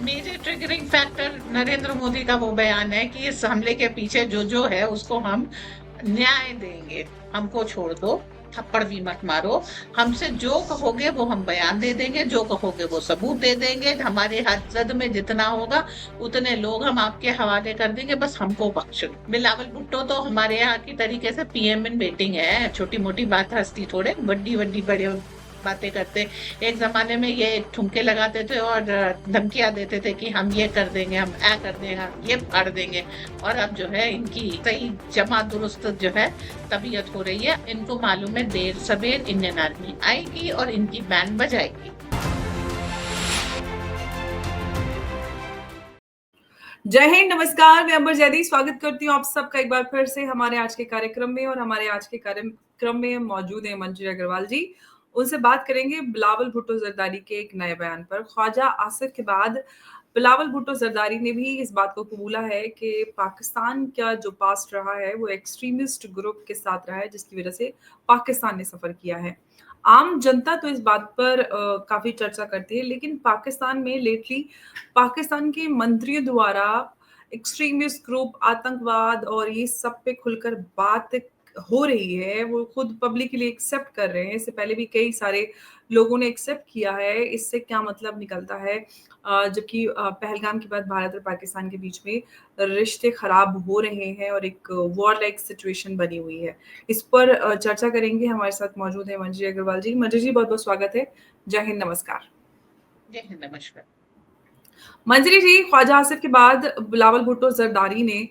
Major triggering factor Narendra Modi का वो बयान है कि इस हमले के पीछे जो है उसको हम न्याय देंगे। हमको छोड़ दो, थप्पड़ भी मत मारो। हमसे जो कहोगे वो हम बयान दे देंगे, जो कहोगे वो सबूत दे देंगे। हमारे हाथ जद में जितना होगा उतने लोग हम आपके हवाले कर देंगे, बस हमको बख्श दो। बिलावल भुट्टो तो हमारे यहाँ की तरीके से पीएम इन वेटिंग है। छोटी मोटी बात हस्ती थोड़े बड़ी बड़ी बड़े बातें करते। एक जमाने में ये ठुमके लगाते थे और धमकियां देते थे कि हम ये कर देंगे, हम ऐ कर देंगे, हम ये फाड़ देंगे। और अब जो है इनकी सही जमा दुरुस्त जो है तबीयत हो रही है। इनको मालूम है देर सवेर इंडियन आर्मी आएगी और इनकी बैंड बजाएगी। जय हिंद, नमस्कार। मैं अंबर जैदी स्वागत करती हूँ आप सबका एक बार फिर से हमारे आज के कार्यक्रम में। और हमारे आज के कार्यक्रम में मौजूद हैं मंजरी अग्रवाल जी। उनसे बात करेंगे बिलावल भुट्टो जरदारी के एक नए बयान पर। ख्वाजा आसिफ के बाद बिलावल भुट्टो जरदारी ने भी इस बात को कबूला है कि पाकिस्तान का जो पास्ट रहा है वो एक्सट्रीमिस्ट ग्रुप के साथ रहा है, जिसकी वजह से पाकिस्तान ने सफर किया है। आम जनता तो इस बात पर काफी चर्चा करती है, लेकिन पाकिस्तान में लेटली पाकिस्तान के मंत्रियों द्वारा एक्सट्रीमिस्ट ग्रुप, आतंकवाद और ये सब पे खुलकर बात हो रही है। वो खुद पब्लिकली एक्सेप्ट कर रहे हैं। इससे पहले भी कई सारे लोगों ने एक्सेप्ट किया है। इससे क्या मतलब निकलता है? जबकि पहलगाम के बाद भारत और पाकिस्तान के बीच में रिश्ते खराब हो रहे हैं और एक वॉर लाइक सिचुएशन बनी हुई है। इस पर चर्चा करेंगे। हमारे साथ मौजूद है मंजरी अग्रवाल जी। मंजरी जी, बहुत बहुत स्वागत है। जय हिंद, नमस्कार। जय हिंद, नमस्कार। मंजरी जी, ख्वाजा आसिफ के बाद बिलावल भुट्टो जरदारी ने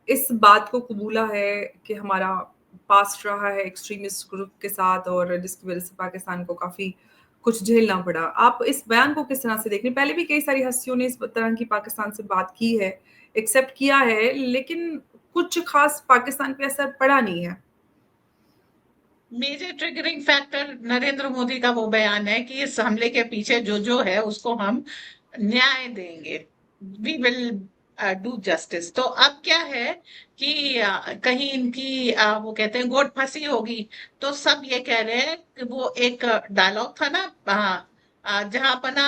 इस बात को कबूला है कि हमारा पास्ट रहा है एक्सट्रीमिस्ट ग्रुप के साथ, और जिसकी वजह से पाकिस्तान को काफी कुछ झेलना पड़ा। आप इस बयान को किस तरह से देख रहे हैं? पहले भी कई सारी हस्तियों ने इस तरह की पाकिस्तान से बात की है, एक्सेप्ट किया है, लेकिन कुछ खास पाकिस्तान पे असर पड़ा नहीं है। Major triggering factor Narendra Modi का वो बयान है कि इस हमले के पीछे जो है उसको हम न्याय देंगे। We will do justice. तो अब क्या है कि कहीं इनकी वो कहते हैं गोट फंसी होगी। तो सब ये कह रहे हैं कि वो एक डायलॉग था ना, जहां पना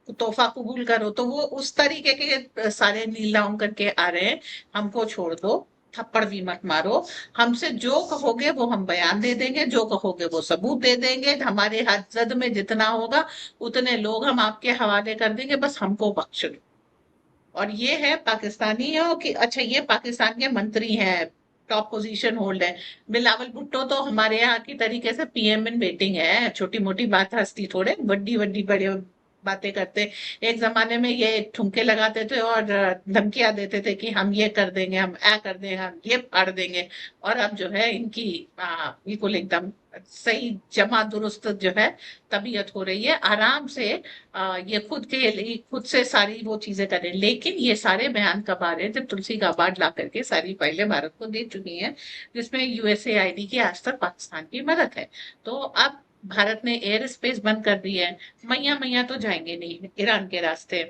तोहफा कबूल करो, तो वो उस तरीके के सारे नील डाउन करके आ रहे हैं। हमको छोड़ दो, थप्पड़ भी मत मारो। हमसे जो कहोगे वो हम बयान दे देंगे, जो कहोगे वो सबूत दे देंगे। हमारे हाथ जद में जितना होगा उतने लोग हम आपके हवाले कर देंगे, बस हमको बख्श दो। और ये है पाकिस्तानियों की। अच्छा, ये पाकिस्तान के मंत्री हैं, टॉप पोजीशन होल्ड है। बिलावल भुट्टो तो हमारे यहाँ की तरीके से पीएम इन वेटिंग है। छोटी मोटी बात हस्ती थोड़े बड़ी बड़ी बड़े बातें करते। एक जमाने में ये ठुमके लगाते थे और धमकियां देते थे कि हम ये कर देंगे, हम ऐ कर देंगे, हम ये फाड़ देंगे। और अब जो है इनकी बिल्कुल एकदम सही जमा दुरुस्त जो है तबीयत हो रही है। आराम से ये खुद के लिए खुद से सारी वो चीजें करें। लेकिन ये सारे बयान कब आ रहे हैं? जब तुलसी गाबार्ड ला करके सारी फाइलें भारत को दे चुकी हैं, जिसमें यूएसएआईडी की आज तक पाकिस्तान की मदद है। तो अब भारत ने एयर स्पेस बंद कर दी है। मैया मैया तो जाएंगे नहीं ईरान के रास्ते,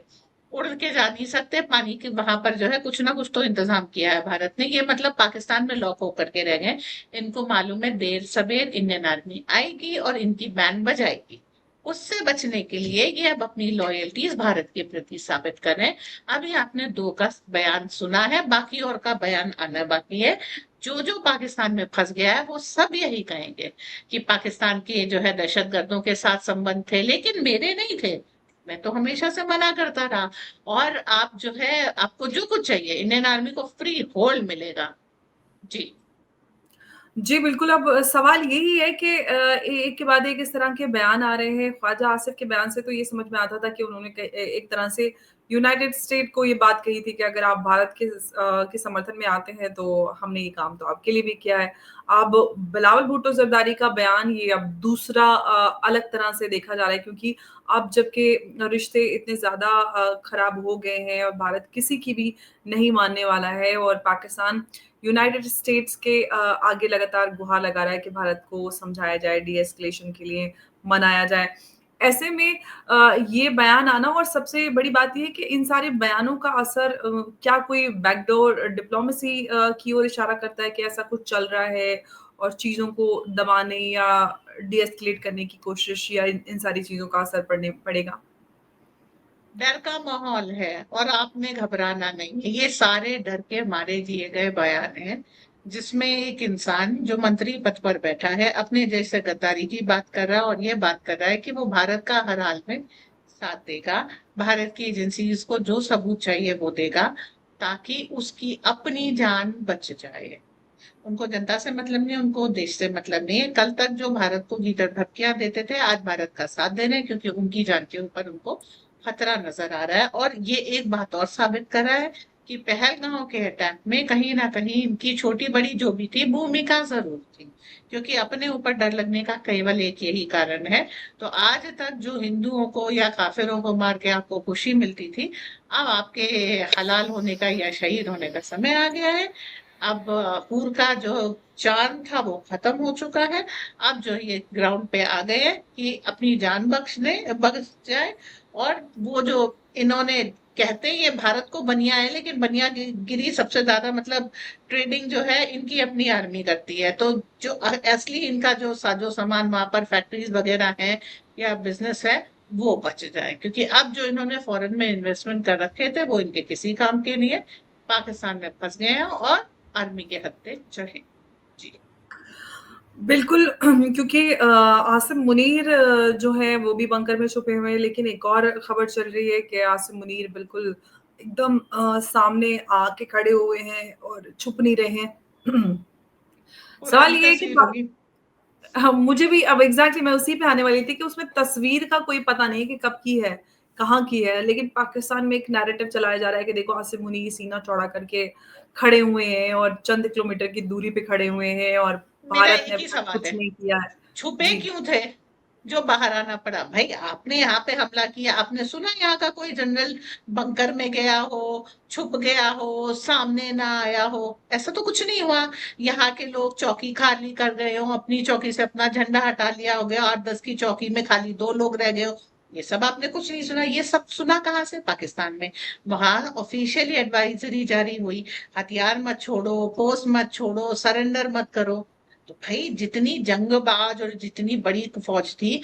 उड़ के जा नहीं सकते। पानी के वहां पर जो है कुछ ना कुछ तो इंतजाम किया है भारत ने। ये मतलब पाकिस्तान में लॉक होकर के रह गए। इनको मालूम है देर सवेर इंडियन आर्मी आएगी और इनकी बैंड बजाएगी। उससे बचने के लिए ये अब अपनी लॉयल्टीज भारत के प्रति साबित करें। अभी आपने दो का बयान सुना है, बाकी और का बयान आना बाकी है। जो पाकिस्तान में फंस गया है वो सब यही कहेंगे कि पाकिस्तान के जो है दहशतगर्दों के साथ संबंध थे, लेकिन मेरे नहीं थे। मैं तो हमेशा से मना करता रहा। और आप जो है आपको जो कुछ चाहिए इंडियन आर्मी को फ्री होल्ड मिलेगा। जी। जी, बिल्कुल। अब सवाल यही है कि एक के बाद एक इस तरह के बयान आ रहे हैं। ख्वाजा आसिफ के बयान से तो ये समझ में आता था कि उन्होंने एक तरह से यूनाइटेड स्टेट को ये बात कही थी कि अगर आप भारत के समर्थन में आते हैं तो हमने ये काम तो आपके लिए भी किया है। अब बिलावल भुट्टो जरदारी का बयान ये अब दूसरा अलग तरह से देखा जा रहा है, क्योंकि अब जबकि रिश्ते इतने ज्यादा खराब हो गए हैं और भारत किसी की भी नहीं मानने वाला है, और पाकिस्तान यूनाइटेड स्टेट्स के आगे लगातार गुहार लगा रहा है कि भारत को समझाया जाए, डी एस्केलेशन के लिए मनाया जाए। ऐसे में ये बयान आना, और सबसे बड़ी बात ये है कि इन सारे बयानों का असर क्या कोई बैकडोर डिप्लोमेसी की ओर इशारा करता है कि ऐसा कुछ चल रहा है और चीजों को दबाने या डी एस्केलेट करने की कोशिश, या इन सारी चीजों का असर पड़ेगा? डर का माहौल है और आपने घबराना नहीं है। ये सारे डर के मारे दिए गए बयान हैं, जिसमें एक इंसान जो मंत्री पद पर बैठा है अपने देश से गद्दारी की बात कर रहा है और ये बात कर रहा है कि वो भारत का हर हाल में साथ देगा, भारत की एजेंसीज को जो सबूत चाहिए वो देगा, ताकि उसकी अपनी जान बच जाए। उनको जनता से मतलब नहीं, उनको देश से मतलब नहीं है। कल तक जो भारत को भीतर धमकियां देते थे, आज भारत का साथ दे रहे हैं, क्योंकि उनकी जान के ऊपर उनको खतरा नजर आ रहा है। और ये एक बात और साबित कर रहा है कि पहलगांव के अटैक में कहीं ना कहीं इनकी छोटी बड़ी जो भी थी भूमिका जरूर थी, क्योंकि अपने ऊपर डर लगने का केवल एक यही कारण है। तो आज तक जो हिंदुओं को या काफिरों को मार के आपको खुशी मिलती थी, अब आपके हलाल होने का या शहीद होने का समय आ गया है। अब पूर का जो चार्म था वो खत्म हो चुका है। अब जो ये ग्राउंड पे आ गए हैं कि अपनी जान बख्श जाए। और वो जो इन्होंने कहते हैं ये भारत को बनिया है, लेकिन बनियागिरी सबसे ज्यादा मतलब ट्रेडिंग जो है इनकी अपनी आर्मी करती है। तो जो असली इनका जो साजो सामान वहां पर फैक्ट्रीज वगैरह है या बिजनेस है, वो बच जाए, क्योंकि अब जो इन्होंने फॉरेन में इन्वेस्टमेंट कर रखे थे वो इनके किसी काम के नहीं है। पाकिस्तान में फंस गए हैं और आर्मी के हत्थे चढ़े। जी। बिल्कुल। क्योंकि आसिम मुनीर जो है वो भी बंकर में छुपे हुए हैं, लेकिन एक और खबर चल रही है कि आसिम मुनीर बिल्कुल एकदम सामने आके खड़े हुए हैं और छुप नहीं रहे हैं। सवाल पुरानी ये है कि तस्वीर होगी। हाँ, मुझे भी अब एग्जैक्टली मैं उसी पे आने वाली थी कि उसमें तस्वीर का कोई पता नहीं कि कब की है, कहाँ की है, लेकिन पाकिस्तान में एक नैरेटिव चलाया जा रहा है कि देखो आसिम मुनीर सीना चौड़ा करके खड़े हुए हैं और चंद किलोमीटर की दूरी पे खड़े हुए हैं और मेरा भारत ने एक अब ही तक सवाल कुछ है, नहीं किया है। छुपे जी। क्यों थे? जो बाहर आना पड़ा भाई, आपने यहाँ पे हमला किया, आपने सुना यहाँ का कोई जनरल बंकर में गया हो, छुप गया हो, सामने ना आया हो? ऐसा तो कुछ नहीं हुआ। यहाँ के लोग चौकी खाली कर गए हो, अपनी चौकी से अपना झंडा हटा लिया हो गया, 8-10 की चौकी में खाली 2 लोग रह गए हो। ये सब आपने कुछ नहीं सुना। ये सब सुना कहाँ से? पाकिस्तान में। वहां ऑफिशियली एडवाइजरी जारी हुई, हथियार मत छोड़ो, पोस्ट मत छोड़ो, सरेंडर मत करो। तो भाई जितनी जंगबाज और जितनी बड़ी फौज थी,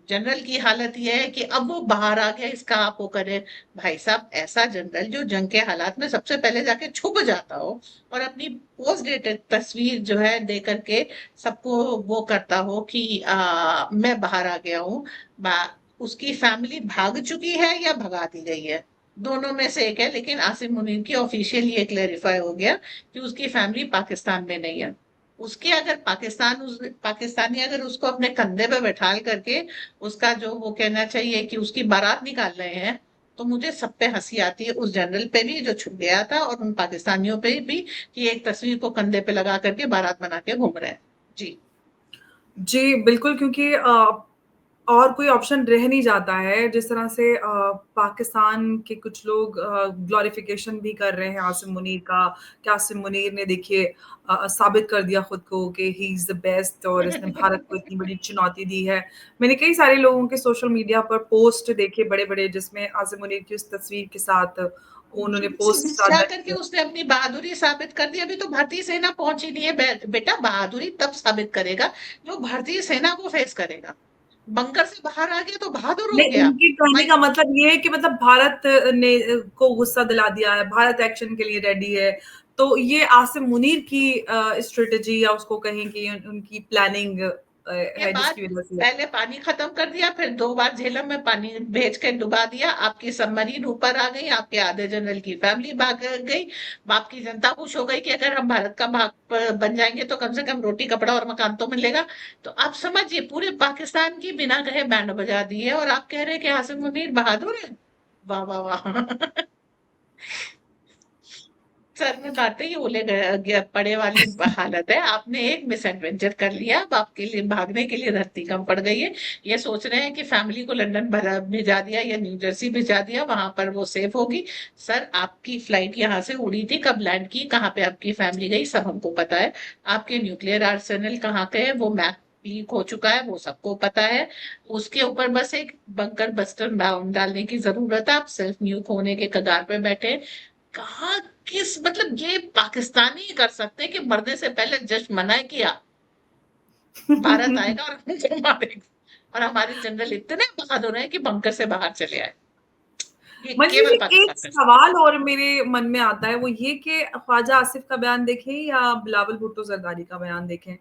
जनरल की हालत यह है कि अब वो बाहर आ गया, इसका आप वो करे। भाई साहब, ऐसा जनरल जो जंग के हालात में सबसे पहले जाके छुप जाता हो और अपनी पोस्ट डेटेड तस्वीर जो है दे करके सबको वो करता हो कि मैं बाहर आ गया हूँ। उसकी फैमिली भाग चुकी है या भगा दी गई है, दोनों में से एक है। लेकिन आसिम मुनीर की ऑफिशियली ये क्लेरिफाई हो गया कि उसकी फैमिली पाकिस्तान में नहीं है। उसके अगर पाकिस्तानी अगर उसको अपने कंधे पे बैठाल करके उसका जो वो कहना चाहिए कि उसकी बारात निकाल रहे हैं, तो मुझे सब पे हंसी आती है, उस जनरल पे भी जो छुप गया था और उन पाकिस्तानियों पे भी कि एक तस्वीर को कंधे पे लगा करके बारात बना के घूम रहे हैं। जी। जी, बिल्कुल। क्योंकि और कोई ऑप्शन रह नहीं जाता है। जिस तरह से पाकिस्तान के कुछ लोग ग्लोरिफिकेशन भी कर रहे हैं आसिम मुनीर का, कि आसिम मुनीर ने देखिए साबित कर दिया खुद को कि ही इज़ द बेस्ट और इसने भारत को इतनी बड़ी चुनौती दी है। मैंने कई सारे लोगों के सोशल मीडिया पर पोस्ट देखे बड़े-बड़े, जिसमें आसिम मुनीर की उस तस्वीर के साथ उन्होंने पोस्ट जा साझा करके किया। उसने अपनी बहादुरी साबित कर दी। अभी तो भारतीय सेना पहुंची नहीं है। बेटा, बहादुरी तब साबित करेगा जो भारतीय सेना को फेस करेगा। बंकर से बाहर आ गया तो बहादुर हो नहीं, गया उनके कहने भाई। का मतलब ये है कि मतलब भारत ने को गुस्सा दिला दिया है, भारत एक्शन के लिए रेडी है। तो ये आसिम मुनीर की स्ट्रेटजी या उसको कहें कि उनकी प्लानिंग ये है बात, जिसकी वजह से। पहले पानी खत्म कर दिया, फिर 2 बार झेलम में पानी भेज के डुबा दिया, आपकी सबमरीन ऊपर आ गई, आपके आधे जनरल की फैमिली भाग गई, बाप की जनता खुश हो गई कि अगर हम भारत का भाग बन जाएंगे तो कम से कम रोटी कपड़ा और मकान तो मिलेगा। तो आप समझिए, पूरे पाकिस्तान की बिना कहे बैंड बजा दी है और आप कह रहे हैं कि आसिम मुनीर बहादुर है। वाह वाह वाह। सर में बातें ही ओले पड़े वाली हालत है। आपने एक मिस एडवेंचर कर लिया, अब आपके लिए भागने के लिए धरती कम पड़ गई है। ये सोच रहे हैं कि फैमिली को लंदन भिजा दिया या न्यू जर्सी भिजा दिया, वहां पर वो सेफ होगी। सर, आपकी फ्लाइट यहाँ से उड़ी थी, कब लैंड की, कहाँ पे आपकी फैमिली गई, सब हमको पता है। आपके न्यूक्लियर आर्सेनल कहाँ के है वो मैप लीक हो चुका है, वो सबको पता है। उसके ऊपर बस एक बंकर बस्टर डालने की जरूरत है। आप सेल्फ न्यूक होने के कगार पे बैठे हैं। कहाँ, किस मतलब ये पाकिस्तानी ही कर सकते हैं कि मरने से पहले जश्न मनाए किया भारत आएगा और हमको मारेगा। और हमारे जनरल इतने बहादुर हैं कि बंकर से बाहर चले आए। ये मंजू केवल जी, एक पाकिस्तान में। सवाल और मेरे मन में आता है, वो ये कि ख्वाजा आसिफ का बयान देखें या बिलावल भुट्टो जरदारी का बयान देखें,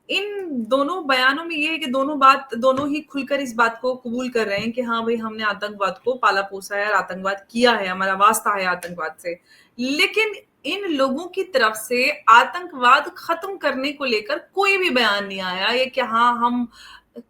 इन दोनों बयानों में ये है कि दोनों ही खुलकर इस बात को कबूल कर रहे हैं कि हाँ भाई, हमने आतंकवाद को पाला पोसा है और आतंकवाद किया है, हमारा वास्ता है आतंकवाद से। लेकिन इन लोगों की तरफ से आतंकवाद खत्म करने को लेकर कोई भी बयान नहीं आया, ये कि हाँ हम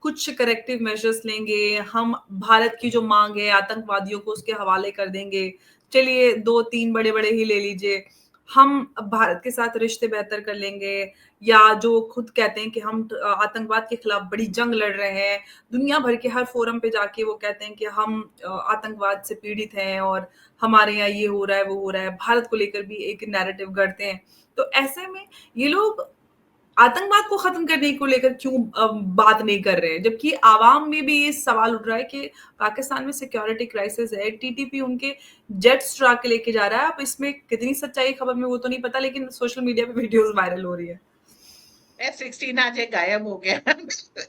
कुछ करेक्टिव मेजर्स लेंगे, हम भारत की जो मांग है आतंकवादियों को उसके हवाले कर देंगे, चलिए दो तीन बड़े बड़े ही ले लीजिए, हम भारत के साथ रिश्ते बेहतर कर लेंगे, या जो खुद कहते हैं कि हम आतंकवाद के खिलाफ बड़ी जंग लड़ रहे हैं, दुनिया भर के हर फोरम पे जाके वो कहते हैं कि हम आतंकवाद से पीड़ित हैं और हमारे यहाँ ये हो रहा है वो हो रहा है, भारत को लेकर भी एक नैरेटिव गढ़ते हैं। तो ऐसे में ये लोग आतंकवाद को खत्म करने को लेकर क्यों बात नहीं कर रहे हैं, जबकि आवाम में भी ये सवाल उठ रहा है कि पाकिस्तान में सिक्योरिटी क्राइसिस है, टीटीपी उनके जेट्स चुरा के लेके जा रहा है। अब इसमें कितनी सच्चाई खबर में वो तो नहीं पता, लेकिन सोशल मीडिया पे वीडियोस वायरल हो रही है। F-16 आज ये गायब हो गया।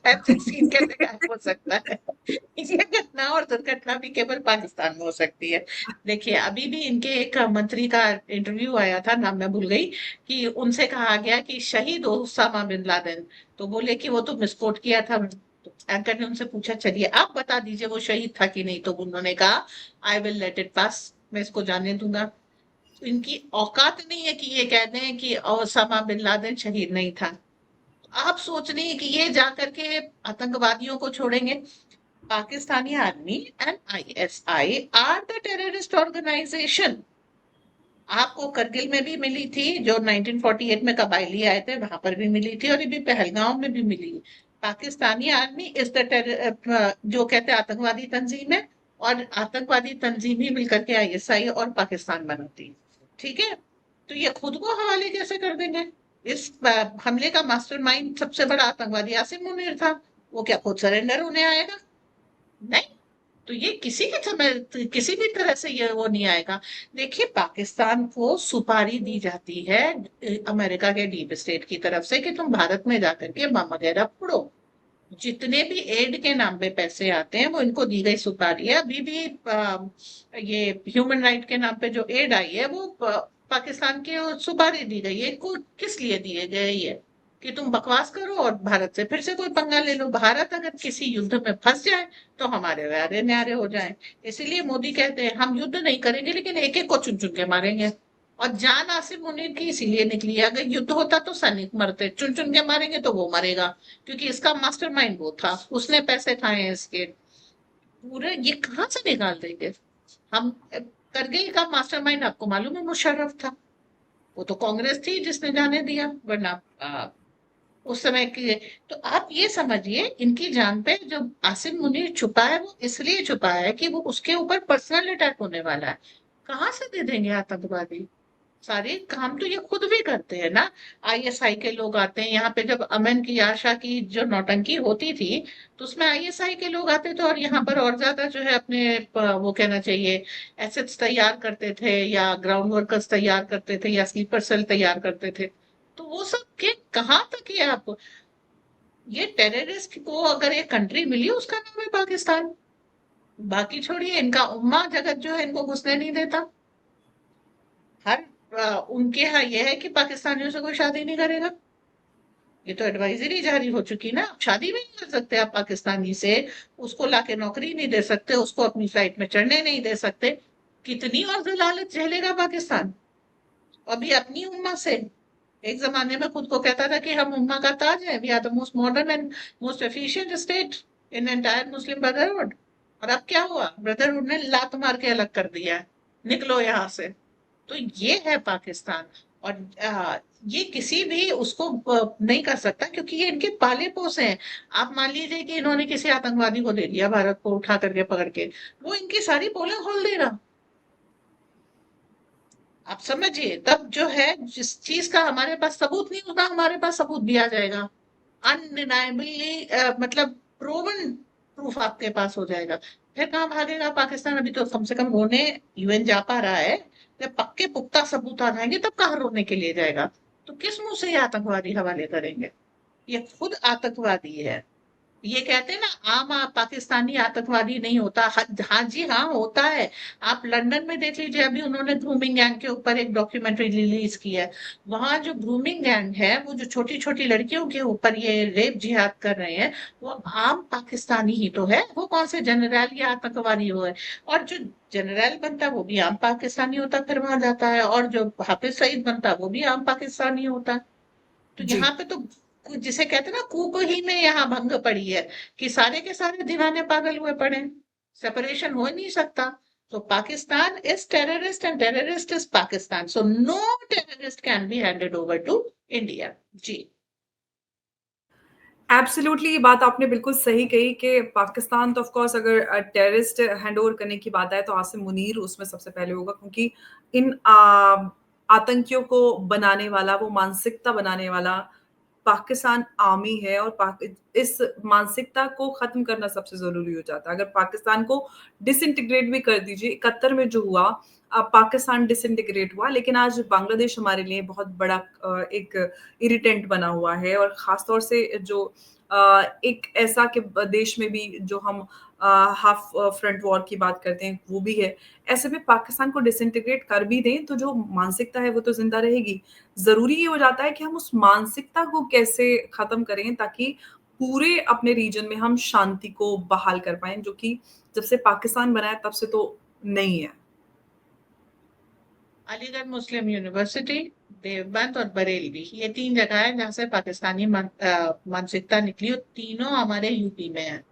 F-16 कैसे गायब हो सकता है? ये घटना और दुर्घटना भी केवल पाकिस्तान में हो सकती है। देखिए, अभी भी इनके एक मंत्री का इंटरव्यू आया था, नाम मैं भूल गई, कि उनसे कहा गया कि शहीद ओसामा बिन लादेन, तो बोले कि वो तो विस्फोट किया था। तो एंकर ने उनसे पूछा, चलिए आप बता दीजिए वो शहीद था कि नहीं, तो उन्होंने कहा, I will let it pass, मैं इसको जाने दूंगा। तो इनकी औकात नहीं है कि ये कह दें कि ओसामा बिन लादेन शहीद नहीं था। आप सोच रही हैं कि ये जाकर के आतंकवादियों को छोड़ेंगे? Pakistani army and ISI are the terrorist organisation. आपको करगिल में भी मिली थी, जो 1948 में कबायली आए थे, वहां पर भी मिली थी, और ये भी पहलगांव में भी मिली। पाकिस्तानी आर्मी इज द जो कहते हैं आतंकवादी तंजीम है, और आतंकवादी तंजीम ही मिलकर के आईएसआई और पाकिस्तान बनाती है। ठीक है, तो ये खुद को हवाले कैसे कर देंगे? इस हमले का मास्टरमाइंड सबसे बड़ा आतंकवादी आसिम मुनीर था। वो क्या खुद सरेंडर होने आएगा? नहीं। तो ये किसी के समय किसी भी तरह से ये वो नहीं आएगा। देखिए, पाकिस्तान को सुपारी दी जाती है अमेरिका के डीप स्टेट की तरफ से कि तुम भारत में जाकर के बम वगैरह फोड़ो। जितने भी एड के नाम पे पैसे आते हैं वो इनको दी गई सुपारी है। अभी भी ये ह्यूमन राइट के नाम पे जो एड आई है वो पाकिस्तान की सुपारी दी गई है। इनको किस लिए दिए गए? ये कि तुम बकवास करो और भारत से फिर से कोई पंगा ले लो। भारत अगर किसी युद्ध में फंस जाए तो हमारे व्यारे न्यारे हो जाए। इसीलिए मोदी कहते हैं हम युद्ध नहीं करेंगे, लेकिन एक एक को चुन चुन के मारेंगे। और जान आसिम मुनीर की इसीलिए निकली है। अगर युद्ध होता तो सैनिक मरते, चुन चुन के मारेंगे तो वो मरेगा, क्योंकि इसका मास्टरमाइंड वो था, उसने पैसे खाए हैं इसके पूरे। ये कहाँ से निकाल देंगे हम? करगिल का मास्टरमाइंड आपको मालूम है मुशर्रफ था। वो तो कांग्रेस थी जिसने जाने दिया, वरना उस समय की। तो आप ये समझिए, इनकी जान पे जो आसिम मुनीर छुपा है वो इसलिए छुपा है कि वो उसके ऊपर पर्सनल अटैक होने वाला है। कहाँ से दे देंगे आतंकवादी? सारे काम तो ये खुद भी करते हैं ना। आईएसआई के लोग आते हैं यहाँ पे। जब अमन की आशा की जो नौटंकी होती थी, तो उसमें आईएसआई के लोग आते थे और यहाँ पर और ज्यादा जो है अपने वो कहना चाहिए एसेट्स तैयार करते थे, या ग्राउंड वर्कर्स तैयार करते थे, या स्लीपर सेल तैयार करते थे। तो वो सब के कहाँ तक ये आप, ये टेररिस्ट को अगर एक कंट्री मिली उसका नाम है पाकिस्तान। बाकी छोड़िए, इनका उम्मा जगत जो है इनको घुसने नहीं देता। हर उनके यहाँ ये है कि पाकिस्तानियों से कोई शादी नहीं करेगा। ये तो एडवाइजरी जारी हो चुकी ना, शादी भी नहीं कर सकते आप पाकिस्तानी से। उसको लाके नौकरी नहीं दे सकते, उसको अपनी फ्लाइट में चढ़ने नहीं दे सकते। कितनी और जलालत झेलेगा पाकिस्तान? अभी अपनी उम्मा से एक जमाने में खुद को कहता था कि हम उम्मा का ताज है, we are the most modern and most efficient state in entire Muslim brotherhood. और अब क्या हुआ? ब्रदरहुड ने लात मार के अलग कर दिया है, निकलो यहाँ से। तो ये है पाकिस्तान। और ये किसी भी उसको नहीं कर सकता, क्योंकि ये इनके पाले पोसे हैं। आप मान लीजिए कि इन्होंने किसी आतंकवादी को दे दिया, भारत को उठा करके पकड़ के, वो इनकी सारी पोलें खोल देगा। आप समझिए, तब जो है जिस चीज का हमारे पास सबूत नहीं होगा, हमारे पास सबूत भी आ जाएगा। अनडिनाइबली मतलब प्रूवन प्रूफ आपके पास हो जाएगा। फिर कहाँ भागेगा पाकिस्तान? अभी तो कम से कम रोने यूएन जा पा रहा है। जब पक्के पुख्ता सबूत आ जाएंगे तब कहाँ रोने के लिए जाएगा? तो किस मुंह से ये आतंकवादी हवाले करेंगे? ये खुद आतंकवादी है। ये कहते हैं ना, पाकिस्तानी आतंकवादी नहीं होता। हाँ जी, हाँ होता है। आप लंदन में देख लीजिए, अभी उन्होंने ग्रूमिंग गैंग के ऊपर एक डॉक्यूमेंट्री रिलीज की है। वहां जो ग्रूमिंग गैंग है, वो जो छोटी छोटी लड़कियों के ऊपर ये रेप जिहाद कर रहे हैं, वो आम पाकिस्तानी ही तो है। वो कौन से जनरल या आतंकवादी हो है? और जो जनरल बनता है वो भी आम पाकिस्तानी होता, फिर वहां जाता है। और जो हाफिज सईद बनता है वो भी आम पाकिस्तानी होता है। तो जी। यहाँ पे तो जिसे कहते हैं ना, कूक ही में यहाँ भंग पड़ी है, कि सारे के सारे दीवाने पागल हुए पड़े हैं। सेपरेशन हो ही नहीं सकता। तो Pakistan is terrorist and terrorist is Pakistan, so no terrorist can be handed over to India. जी। एब्सोल्युटली, ये बात आपने बिल्कुल सही कही कि पाकिस्तान तो ऑफ कोर्स अगर टेररिस्ट हैंडओवर करने की बात आए तो आसिम मुनीर उसमें सबसे पहले होगा, क्योंकि इन आतंकियों को बनाने वाला, वो मानसिकता बनाने वाला पाकिस्तान आर्मी है। और इस मानसिकता को खत्म करना सबसे जरूरी हो जाता है। अगर पाकिस्तान को डिसइंटीग्रेट भी कर दीजिए, 71 में जो हुआ, अब पाकिस्तान डिसइंटीग्रेट हुआ, लेकिन आज बांग्लादेश हमारे लिए बहुत बड़ा एक इरिटेंट बना हुआ है। और खासतौर से जो एक ऐसा कि देश में भी जो हम हाफ फ्रंट वॉर की बात करते हैं वो भी है। ऐसे में पाकिस्तान को डिसइंटीग्रेट कर भी दें तो जो मानसिकता है वो तो जिंदा रहेगी। जरूरी ये हो जाता है कि हम उस मानसिकता को कैसे खत्म करें ताकि पूरे अपने रीजन में हम शांति को बहाल कर पाएं, जो कि जब से पाकिस्तान बना है तब से तो नहीं है। अलीगढ़ मुस्लिम यूनिवर्सिटी, देवबंद और बरेलवी, ये तीन जगह है जहाँ से पाकिस्तानी मानसिकता निकली, और तीनों हमारे यूपी में है।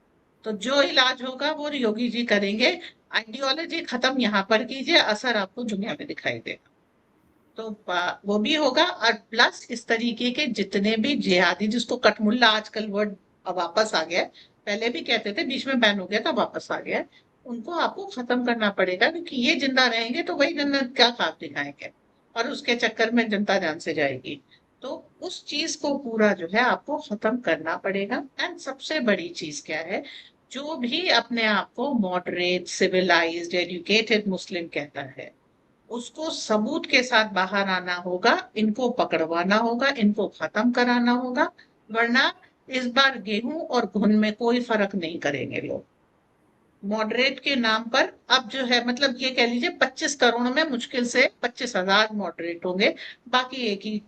तो जो इलाज होगा वो योगी जी करेंगे। आइडियोलॉजी खत्म यहाँ पर कीजिए, असर आपको दुनिया में दिखाई देगा। तो वो भी होगा। और प्लस इस तरीके के जितने भी जिहादी, जिसको कटमुल्ला आजकल वर्ड वापस आ गया है, पहले भी कहते थे, बीच में बैन हो गया था, वापस आ गया है। उनको आपको खत्म करना पड़ेगा, क्योंकि ये जिंदा रहेंगे तो वही जन्नत क्या खाक दिखाएंगे, और उसके चक्कर में जनता जान से जाएगी। तो उस चीज को पूरा जो है आपको खत्म करना पड़ेगा। एंड सबसे बड़ी चीज क्या है, जो भी अपने आप को मॉडरेट, सिविलाइज्ड, एजुकेटेड मुस्लिम कहता है, उसको सबूत के साथ बाहर आना होगा, इनको पकड़वाना होगा, इनको खत्म कराना होगा। वरना इस बार गेहूं और घुन में कोई फर्क नहीं करेंगे लोग। मॉडरेट के नाम पर अब जो है, मतलब ये कह लीजिए 25 करोड़ में मुश्किल से 25,000 मॉडरेट होंगे, बाकी एक ही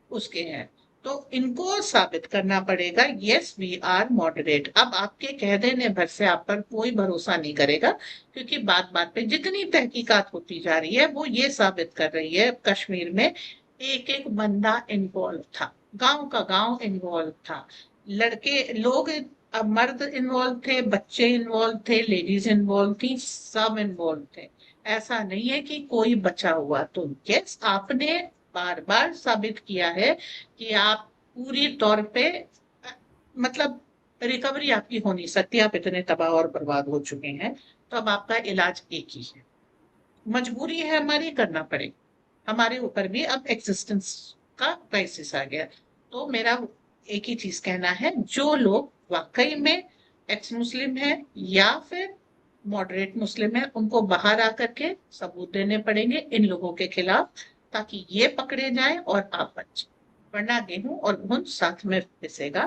उसके हैं। तो इनको साबित करना पड़ेगा, यस वी आर मॉडरेट। अब आपके कह देने भर से आप पर कोई भरोसा नहीं करेगा, क्योंकि बात बात पे जितनी तहकीकात होती जा रही है वो ये साबित कर रही है, कश्मीर में एक एक बंदा इन्वॉल्व था, गांव का गांव इन्वॉल्व था। लड़के लोग, मर्द इन्वॉल्व थे, बच्चे इन्वॉल्व थे, लेडीज इन्वॉल्व थी, सब इन्वॉल्व थे। ऐसा नहीं है कि कोई बचा हुआ। तो यस, आपने बार बार साबित किया है कि आप पूरी तौर पे मतलब रिकवरी आपकी हो नहीं सकती, आप इतने तबाह और बर्बाद हो चुके हैं। तो अब आपका इलाज एक ही है, मजबूरी है हमारी, करना पड़ेगा। हमारे ऊपर भी अब एग्जिस्टेंस का क्राइसिस आ गया। तो मेरा एक ही चीज कहना है, जो लोग वाकई में एक्स मुस्लिम है या फिर मॉडरेट मुस्लिम है, उनको बाहर आकर के सबूत देने पड़ेंगे इन लोगों के खिलाफ, ताकि ये पकड़े जाएं और आप बच। वरना गेहूं और घुन साथ में पिसेगा,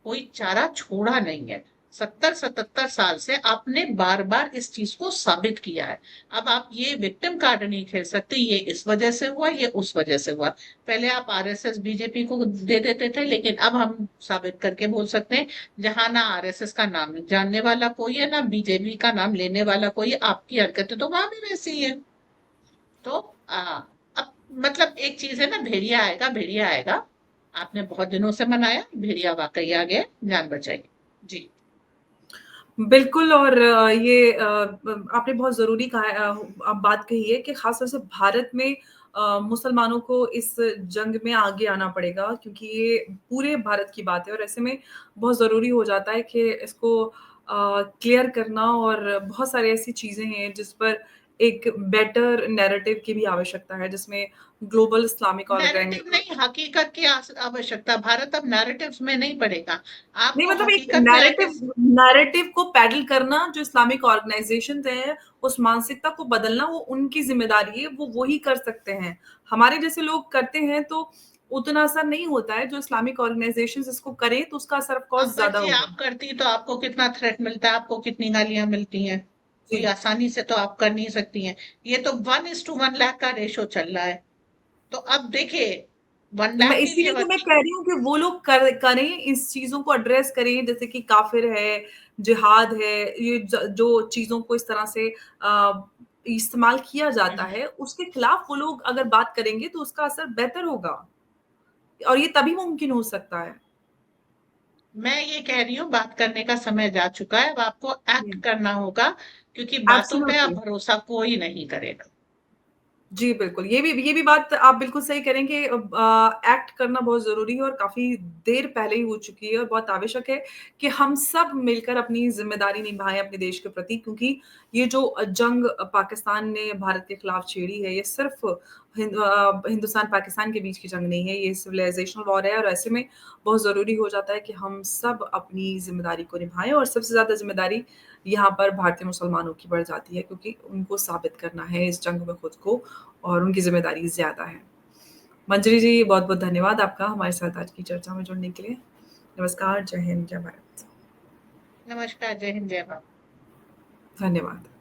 कोई चारा छोड़ा नहीं है। 70-77 साल से आपने बार बार इस चीज को साबित किया है। अब आप ये विक्टिम कार्ड नहीं खेल सकते, ये इस वजह से हुआ, ये उस वजह से हुआ। पहले आप आरएसएस बीजेपी को दे देते थे, लेकिन अब हम साबित करके बोल सकते हैं, जहां ना आरएसएस का नाम जानने वाला कोई है, ना बीजेपी का नाम लेने वाला कोई है, आपकी हरकतें तो वहां भी वैसी है। तो अब मतलब एक चीज है ना, भेड़िया आएगा, भेड़िया आएगा। आपने बहुत दिनों से मनाया, भेड़िया वाकई आ गया, जान बचाइए। जी। बिल्कुल। और ये आपने बहुत ज़रूरी कहा अब बात कही है कि ख़ास तौर से भारत में मुसलमानों को इस जंग में आगे आना पड़ेगा, क्योंकि ये पूरे भारत की बात है। और ऐसे में बहुत ज़रूरी हो जाता है कि इसको क्लियर करना, और बहुत सारी ऐसी चीज़ें हैं जिस पर एक बेटर नैरेटिव की भी आवश्यकता है, जिसमें ग्लोबल इस्लामिक ऑर्गेन नैरेटिव नहीं, हकीकत की आवश्यकता। भारत अब नैरेटिव्स में नहीं पड़ेगा, नहीं, आपको मतलब एक हकीकत में आके। नैरेटिव को पैडल करना, जो इस्लामिक ऑर्गेनाइजेशन है उस मानसिकता को बदलना वो उनकी जिम्मेदारी है, वो वही कर सकते हैं। हमारे जैसे लोग करते हैं तो उतना असर नहीं होता है जो इस्लामिक ऑर्गेनाइजेशंस इसको करें, तो उसका असर ऑफ कोर्स अब्बा ज्यादा जी, होगा। आप करती तो आपको कितना थ्रेट मिलता है, आपको कितनी गालियां मिलती हैं? कोई जी। आसानी से तो आप कर नहीं सकती हैं। ये तो 1:1 लाख का रेशो चल रहा है। तो अब देखिए, वन मैं लाख के लिए इसीलिए तो मैं कह रही हूँ कि वो लोग करें, इस चीजों को एड्रेस करें, जैसे कि काफिर है, जिहाद है, ये जो चीजों को इस तरह से इस्तेमाल किया जाता है, उसके खिलाफ वो लोग अगर बात करेंगे तो उसका असर बेहतर होगा, और ये तभी मुमकिन हो सकता है। मैं ये कह रही हूँ, बात करने का समय जा चुका है, अब आपको एक्ट करना होगा, क्योंकि बातों पे अब एब्सोल्युटली। भरोसा कोई नहीं करेगा। जी, बिल्कुल। ये भी बात आप बिल्कुल सही कह रहे हैं कि एक्ट करना बहुत ज़रूरी है और काफ़ी देर पहले ही हो चुकी है, और बहुत आवश्यक है कि हम सब मिलकर अपनी ज़िम्मेदारी निभाएँ अपने देश के प्रति, क्योंकि ये जो जंग पाकिस्तान ने भारत के खिलाफ छेड़ी है, ये सिर्फ़ हिंदुस्तान-पाकिस्तान के बीच की जंग नहीं है, ये सिविलाइज़ेशनल वॉर है, और ऐसे में बहुत ज़रूरी हो जाता है कि हम सब अपनी ज़िम्मेदारी को निभाएँ, और सबसे ज़्यादा ज़िम्मेदारी यहाँ पर भारतीय मुसलमानों की बढ़ जाती है, क्योंकि उनको साबित करना है इस जंग में खुद को, और उनकी ज़िम्मेदारी ज़्यादा है। मंजरी जी, बहुत-बहुत धन्यवाद आपका हमारे साथ आज की चर्चा में जुड़ने के लिए। नमस्कार, जय हिंद, जय भारत। नमस्कार, जय हिंद, जय भारत। धन्यवाद।